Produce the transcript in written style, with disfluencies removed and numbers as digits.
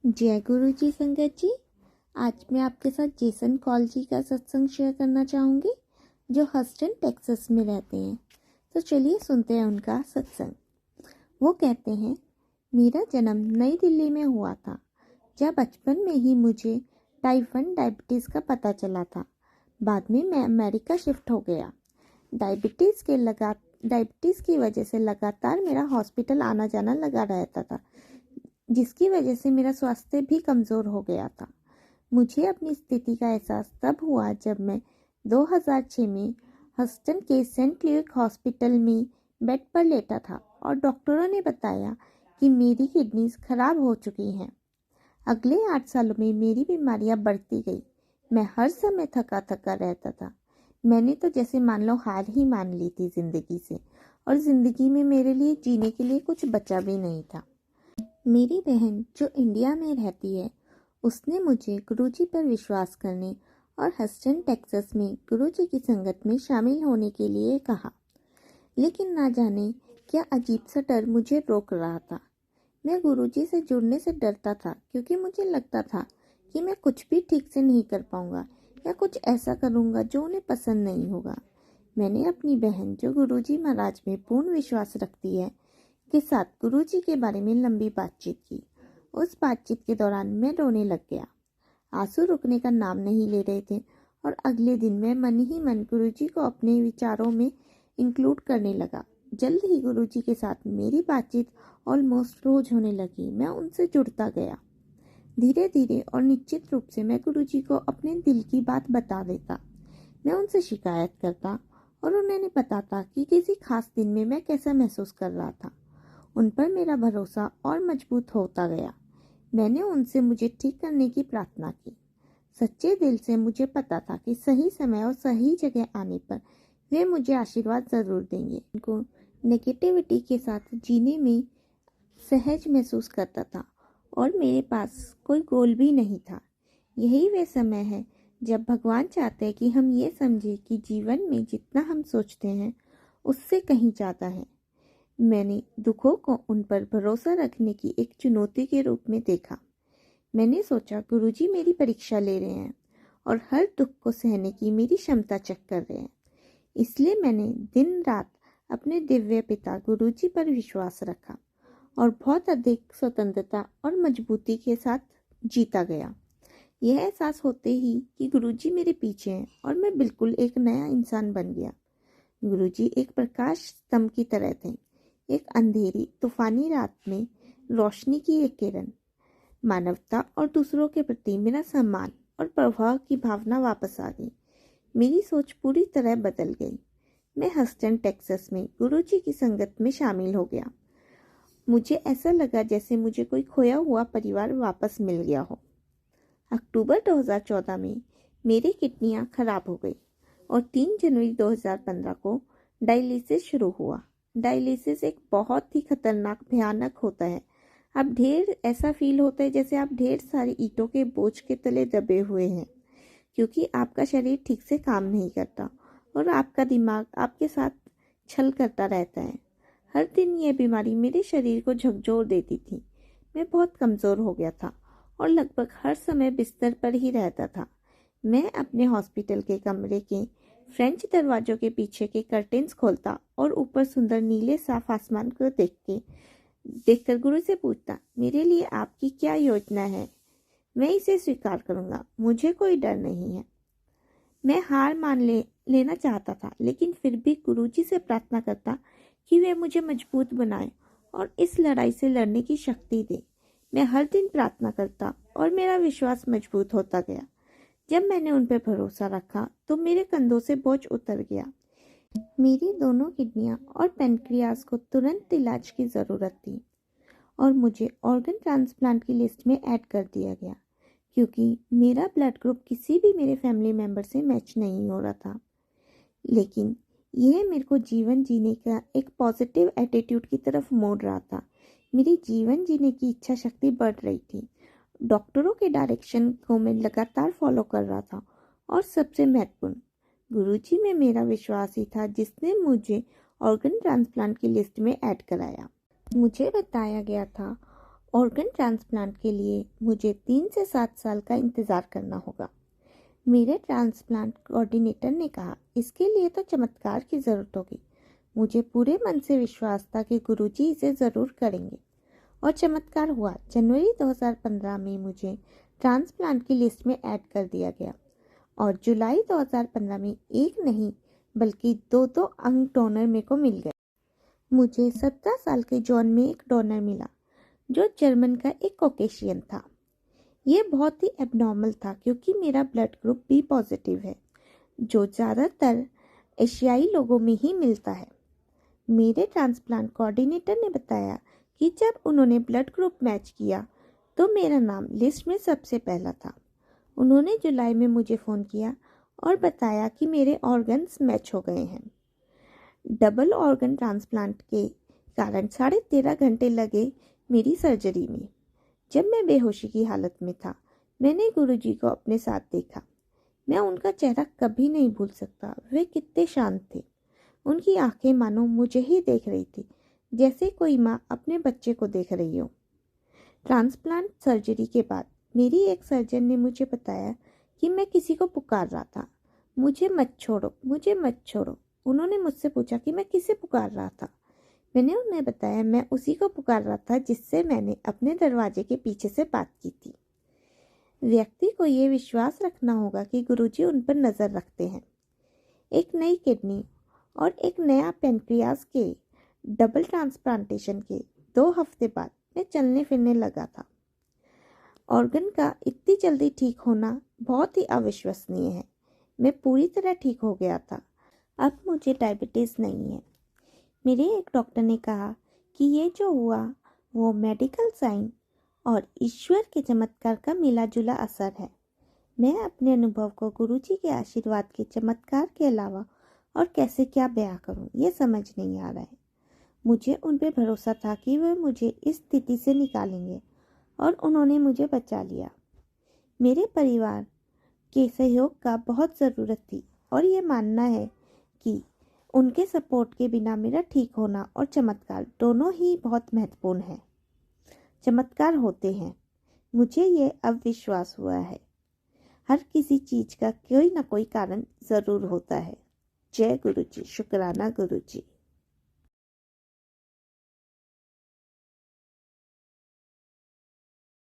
जय गुरु जी संगत जी। आज मैं आपके साथ जेसन कॉल जी का सत्संग शेयर करना चाहूँगी जो हस्टन टेक्सास में रहते हैं। तो चलिए सुनते हैं उनका सत्संग। वो कहते हैं, मेरा जन्म नई दिल्ली में हुआ था। जब बचपन में ही मुझे टाइप 1 डायबिटीज़ का पता चला था। बाद में मैं अमेरिका शिफ्ट हो गया। डायबिटीज़ की वजह से लगातार मेरा हॉस्पिटल आना जाना लगा रहता था, जिसकी वजह से मेरा स्वास्थ्य भी कमज़ोर हो गया था। मुझे अपनी स्थिति का एहसास तब हुआ जब मैं 2006 में हस्टन के सेंट ल्यूक हॉस्पिटल में बेड पर लेटा था और डॉक्टरों ने बताया कि मेरी किडनीज खराब हो चुकी हैं। अगले 8 सालों में मेरी बीमारियां बढ़ती गई। मैं हर समय थका थका रहता था। मैंने तो जैसे मान लो हार ही मान ली थी जिंदगी से, और जिंदगी में मेरे लिए जीने के लिए कुछ बचा भी नहीं था। मेरी बहन जो इंडिया में रहती है, उसने मुझे गुरुजी पर विश्वास करने और हस्टन टेक्सास में गुरुजी की संगत में शामिल होने के लिए कहा। लेकिन ना जाने क्या अजीब सा डर मुझे रोक रहा था। मैं गुरुजी से जुड़ने से डरता था क्योंकि मुझे लगता था कि मैं कुछ भी ठीक से नहीं कर पाऊंगा या कुछ ऐसा करूंगा जो उन्हें पसंद नहीं होगा। मैंने अपनी बहन जो गुरुजी महाराज में पूर्ण विश्वास रखती है के साथ गुरुजी के बारे में लंबी बातचीत की। उस बातचीत के दौरान मैं रोने लग गया। आंसू रुकने का नाम नहीं ले रहे थे और अगले दिन मैं मन ही मन गुरुजी को अपने विचारों में इंक्लूड करने लगा। जल्द ही गुरुजी के साथ मेरी बातचीत ऑलमोस्ट रोज होने लगी। मैं उनसे जुड़ता गया। धीरे धीरे और निश्चित रूप से मैं गुरुजी को अपने दिल की बात बता देता। मैं उनसे शिकायत करता और उन्हें बताता कि किसी खास दिन में मैं कैसा महसूस कर रहा था। उन पर मेरा भरोसा और मजबूत होता गया। मैंने उनसे मुझे ठीक करने की प्रार्थना की। सच्चे दिल से मुझे पता था कि सही समय और सही जगह आने पर वे मुझे आशीर्वाद जरूर देंगे। उनको नेगेटिविटी के साथ जीने में सहज महसूस करता था और मेरे पास कोई गोल भी नहीं था। यही वे समय है जब भगवान चाहते हैं कि हम ये समझें कि जीवन में जितना हम सोचते हैं उससे कहीं ज़्यादा है। मैंने दुखों को उन पर भरोसा रखने की एक चुनौती के रूप में देखा। मैंने सोचा गुरुजी मेरी परीक्षा ले रहे हैं और हर दुख को सहने की मेरी क्षमता चेक कर रहे हैं। इसलिए मैंने दिन रात अपने दिव्य पिता गुरुजी पर विश्वास रखा और बहुत अधिक स्वतंत्रता और मजबूती के साथ जीता गया। यह एहसास होते ही कि गुरुजी मेरे पीछे हैं और मैं बिल्कुल एक नया इंसान बन गया। गुरुजी एक प्रकाश स्तंभ की तरह थे, एक अंधेरी तूफानी रात में रोशनी की एक किरण। मानवता और दूसरों के प्रति मेरा सम्मान और प्रभाव की भावना वापस आ गई। मेरी सोच पूरी तरह बदल गई। मैं हस्टन टेक्सास में गुरुजी की संगत में शामिल हो गया। मुझे ऐसा लगा जैसे मुझे कोई खोया हुआ परिवार वापस मिल गया हो। अक्टूबर 2014 में मेरी किडनियां खराब हो गई और 3 जनवरी 2015 को डायलिसिस शुरू हुआ। डायलिसिस एक बहुत ही खतरनाक भयानक होता है। आप ऐसा फील होता है जैसे आप ढेर सारी ईंटों के बोझ के तले दबे हुए हैं, क्योंकि आपका शरीर ठीक से काम नहीं करता और आपका दिमाग आपके साथ छल करता रहता है। हर दिन यह बीमारी मेरे शरीर को झकझोर देती थी। मैं बहुत कमज़ोर हो गया था और लगभग हर समय बिस्तर पर ही रहता था। मैं अपने हॉस्पिटल के कमरे के फ्रेंच दरवाजों के पीछे के कर्टेन्स खोलता और ऊपर सुंदर नीले साफ आसमान को देखकर गुरु से पूछता, मेरे लिए आपकी क्या योजना है? मैं इसे स्वीकार करूंगा, मुझे कोई डर नहीं है। मैं हार लेना चाहता था, लेकिन फिर भी गुरुजी से प्रार्थना करता कि वे मुझे मजबूत बनाए और इस लड़ाई से लड़ने की शक्ति दे। मैं हर दिन प्रार्थना करता और मेरा विश्वास मजबूत होता गया। जब मैंने उन पर भरोसा रखा तो मेरे कंधों से बोझ उतर गया। मेरी दोनों किडनियां और पेनक्रियाज को तुरंत इलाज की ज़रूरत थी और मुझे ऑर्गन ट्रांसप्लांट की लिस्ट में ऐड कर दिया गया, क्योंकि मेरा ब्लड ग्रुप किसी भी मेरे फैमिली मेम्बर से मैच नहीं हो रहा था। लेकिन यह मेरे को जीवन जीने का एक पॉजिटिव एटीट्यूड की तरफ मोड़ रहा था। मेरी जीवन जीने की इच्छा शक्ति बढ़ रही थी। डॉक्टरों के डायरेक्शन को मैं लगातार फॉलो कर रहा था और सबसे महत्वपूर्ण, गुरुजी में मेरा विश्वास ही था जिसने मुझे ऑर्गन ट्रांसप्लांट की लिस्ट में ऐड कराया। मुझे बताया गया था ऑर्गन ट्रांसप्लांट के लिए मुझे 3 से 7 साल का इंतज़ार करना होगा। मेरे ट्रांसप्लांट कोऑर्डिनेटर ने कहा, इसके लिए तो चमत्कार की ज़रूरत होगी। मुझे पूरे मन से विश्वास था कि गुरुजी इसे ज़रूर करेंगे और चमत्कार हुआ। जनवरी 2015 में मुझे ट्रांसप्लांट की लिस्ट में ऐड कर दिया गया और जुलाई 2015 में एक नहीं बल्कि दो अंग डोनर मेरे को मिल गए। मुझे 17 साल के जॉन में एक डोनर मिला जो जर्मन का एक कॉकेशियन था। ये बहुत ही एबनॉर्मल था क्योंकि मेरा ब्लड ग्रुप बी पॉजिटिव है जो ज़्यादातर एशियाई लोगों में ही मिलता है। मेरे ट्रांसप्लांट कोऑर्डिनेटर ने बताया कि जब उन्होंने ब्लड ग्रुप मैच किया तो मेरा नाम लिस्ट में सबसे पहला था। उन्होंने जुलाई में मुझे फ़ोन किया और बताया कि मेरे ऑर्गन्स मैच हो गए हैं। डबल ऑर्गन ट्रांसप्लांट के कारण 13.5 घंटे लगे मेरी सर्जरी में। जब मैं बेहोशी की हालत में था, मैंने गुरुजी को अपने साथ देखा। मैं उनका चेहरा कभी नहीं भूल सकता। वे कितने शांत थे। उनकी आंखें मानो मुझे ही देख रही थी, जैसे कोई माँ अपने बच्चे को देख रही हो। ट्रांसप्लांट सर्जरी के बाद मेरी एक सर्जन ने मुझे बताया कि मैं किसी को पुकार रहा था, मुझे मत छोड़ो, मुझे मत छोड़ो। उन्होंने मुझसे पूछा कि मैं किसे पुकार रहा था। मैंने उन्हें बताया मैं उसी को पुकार रहा था जिससे मैंने अपने दरवाजे के पीछे से बात की थी। व्यक्ति को ये विश्वास रखना होगा कि गुरुजी उन पर नज़र रखते हैं। एक नई किडनी और एक नया पेनक्रियास के डबल ट्रांसप्लांटेशन के 2 हफ्ते बाद मैं चलने फिरने लगा था। ऑर्गन का इतनी जल्दी ठीक होना बहुत ही अविश्वसनीय है। मैं पूरी तरह ठीक हो गया था। अब मुझे डायबिटीज़ नहीं है। मेरे एक डॉक्टर ने कहा कि ये जो हुआ वो मेडिकल साइन और ईश्वर के चमत्कार का मिला जुला असर है। मैं अपने अनुभव को गुरुजी के आशीर्वाद के चमत्कार के अलावा और कैसे क्या बयां करूं, ये समझ नहीं आ रहा है। मुझे उन पे भरोसा था कि वे मुझे इस स्थिति से निकालेंगे और उन्होंने मुझे बचा लिया। मेरे परिवार के सहयोग का बहुत ज़रूरत थी और ये मानना है कि उनके सपोर्ट के बिना मेरा ठीक होना और चमत्कार दोनों ही बहुत महत्वपूर्ण है। चमत्कार होते हैं, मुझे ये अब विश्वास हुआ है। हर किसी चीज़ का कोई ना कोई कारण ज़रूर होता है। जय गुरुजी, शुक्राना गुरुजी।